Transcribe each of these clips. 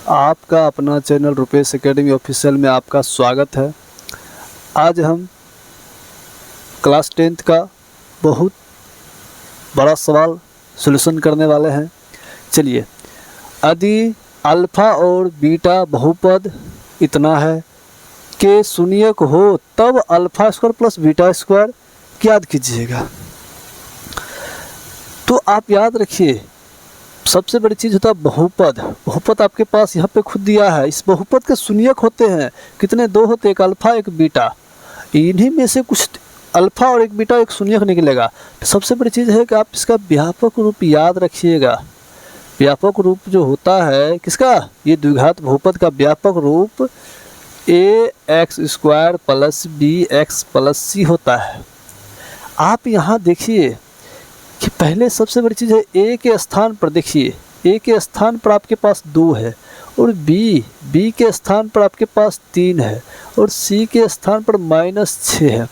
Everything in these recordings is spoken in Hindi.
आपका अपना चैनल रुपेश एकेडमी ऑफिशियल में आपका स्वागत है। आज हम क्लास 10th का बहुत बड़ा सवाल सॉल्यूशन करने वाले हैं। चलिए, यदि अल्फ़ा और बीटा बहुपद इतना है कि शून्यक हो तब alpha square plus beta square याद कीजिएगा। तो आप याद रखिए, सबसे बड़ी चीज़ होता है बहुपद। बहुपद आपके पास यहाँ पे खुद दिया है। इस बहुपद के शून्यक होते हैं कितने? दो होते हैं, एक अल्फ़ा एक बीटा। इन्हीं में से कुछ अल्फ़ा और एक बीटा एक शून्यक निकलेगा। तो सबसे बड़ी चीज़ है कि आप इसका व्यापक रूप याद रखिएगा। व्यापक रूप जो होता है किसका? ये द्विघात बहुपद का व्यापक रूप ax square plus bx plus c होता है। आप यहाँ देखिए कि पहले सबसे बड़ी चीज़ है a के स्थान पर। देखिए, a के स्थान पर आपके पास 2 है और b के स्थान पर आपके पास 3 है और c के स्थान पर -6 है।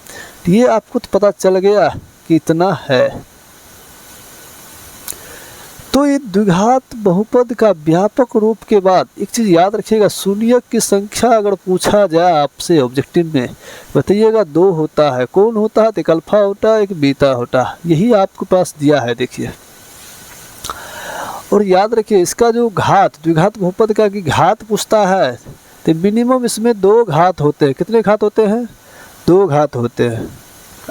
ये आपको तो पता चल गया कि इतना है। तो ये द्विघात बहुपद का व्यापक रूप के बाद एक चीज़ याद रखिएगा, शून्यक की संख्या अगर पूछा जाए आपसे ऑब्जेक्टिव में, बताइएगा 2 होता है। कौन होता है? एक अल्फ़ा होता है, एक बीटा होता है। यही आपके पास दिया है, देखिए। और याद रखिए, इसका जो घात, द्विघात बहुपद का कि घात पूछता है तो मिनिमम इसमें 2 घात होते हैं। कितने घात होते हैं? 2 घात होते हैं।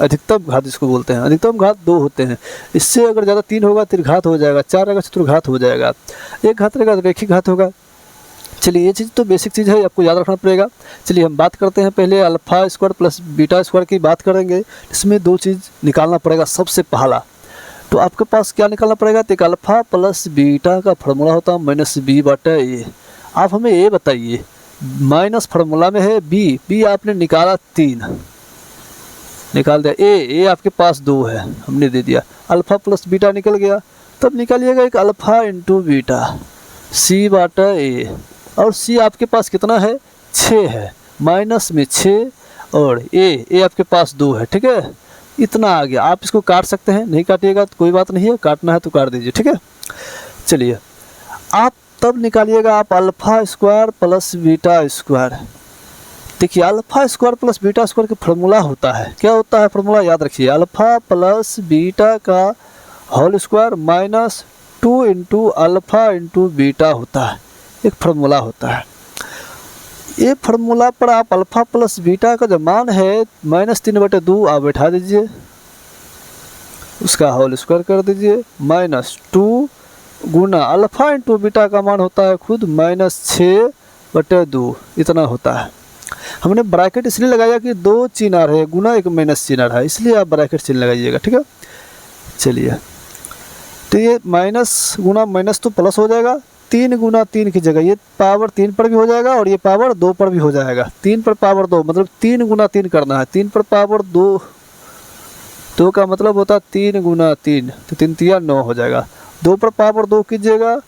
अधिकतम घात इसको बोलते हैं। अधिकतम घात 2 होते हैं। इससे अगर ज़्यादा 3 होगा त्रिघात हो जाएगा, 4 रहेगा चतुर्घात हो जाएगा, 1 घात रहेगा तो रैखिक घात होगा। चलिए, ये चीज़ तो बेसिक चीज़ है, आपको याद रखना पड़ेगा। चलिए हम बात करते हैं, पहले alpha square plus beta square की बात करेंगे। इसमें 2 चीज़ निकालना पड़ेगा। सबसे पहला तो आपके पास क्या निकालना पड़ेगा? तो एक अल्फ़ा प्लस बीटा का फार्मूला होता है -b/a। आप हमें ये बताइए, माइनस फार्मूला में है b आपने निकाला 3, निकाल दिया। ए आपके पास 2 है, हमने दे दिया। अल्फ़ा प्लस बीटा निकल गया। तब निकालिएगा एक अल्फ़ा इंटू बीटा c/a। और c आपके पास कितना है? 6 है। माइनस में 6 और ए आपके पास 2 है। ठीक है, इतना आ गया। आप इसको काट सकते हैं, नहीं काटिएगा तो कोई बात नहीं है, काटना है तो काट दीजिए। ठीक है, चलिए आप तब निकालिएगा आप alpha square plus beta square. देखिए, alpha square plus beta square का फार्मूला होता है, क्या होता है फार्मूला? याद रखिए, अल्फ़ा प्लस बीटा का whole square -2 into alpha into beta होता है, एक फार्मूला होता है। ये फार्मूला पर आप अल्फ़ा प्लस बीटा का जो मान है -3/2 आप बैठा दीजिए, उसका होल स्क्वायर कर दीजिए। -2 गुना अल्फ़ा इंटू बीटा का मान होता है खुद -6/2, इतना होता है। हमने ब्रैकेट इसलिए लगाया कि 2 चिन्ह है, गुना एक माइनस चिन्ह है, इसलिए आप ब्रैकेट चिन्ह लगाइएगा। ठीक है, चलिए तो ये माइनस गुना माइनस तो प्लस हो जाएगा। 3 गुना 3 की जगह ये पावर 3 पर भी हो जाएगा और ये पावर 2 पर भी हो जाएगा। 3 पर पावर 2 मतलब 3 गुना 3 करना है। 3 पर पावर 2 का मतलब होता है 3 गुना 3, तो 3 तिया 9 हो जाएगा। 2 पर पावर 2 कीजिएगा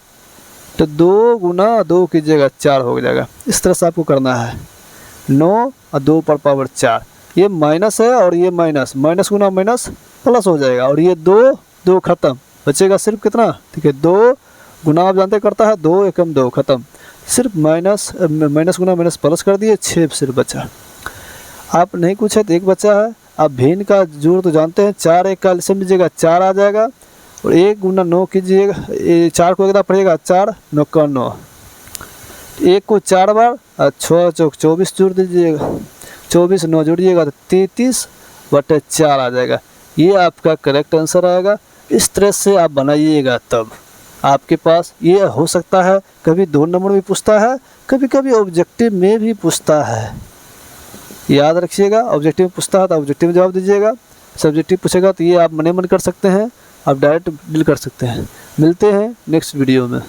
तो 2 गुना 2 कीजिएगा 4 हो जाएगा। इस तरह से आपको करना है। 9 और 2 पर पावर 4, ये माइनस है और ये माइनस गुना माइनस प्लस हो जाएगा और ये 2 खत्म, बचेगा सिर्फ कितना? ठीक है, 2 गुना आप जानते करता है 2 एकम 2 खत्म, सिर्फ माइनस गुना माइनस प्लस कर दिए, 6 सिर्फ बचा। आप नहीं कुछ है तो 1 बचा है। आप भिन्न का जोड़ तो जानते हैं, 4 1 का एलसीएम लीजिएगा 4 आ जाएगा और 1 गुना 9 कीजिएगा, 4 को एक पड़ेगा 4 9 का 9, 1 को 4 बार और 6 चौक 24 जोड़ दीजिएगा, 24 9 जोड़िएगा तो 33/4 आ जाएगा। ये आपका करेक्ट आंसर आएगा। इस तरह से आप बनाइएगा, तब आपके पास ये हो सकता है। कभी 2 नंबर में पूछता है, कभी कभी ऑब्जेक्टिव में भी पूछता है। याद रखिएगा, ऑब्जेक्टिव में पूछता है तो ऑब्जेक्टिव में जवाब दीजिएगा। सब्जेक्टिव पूछेगा तो ये आप मन कर सकते हैं, आप डायरेक्ट डील कर सकते हैं। मिलते हैं नेक्स्ट वीडियो में।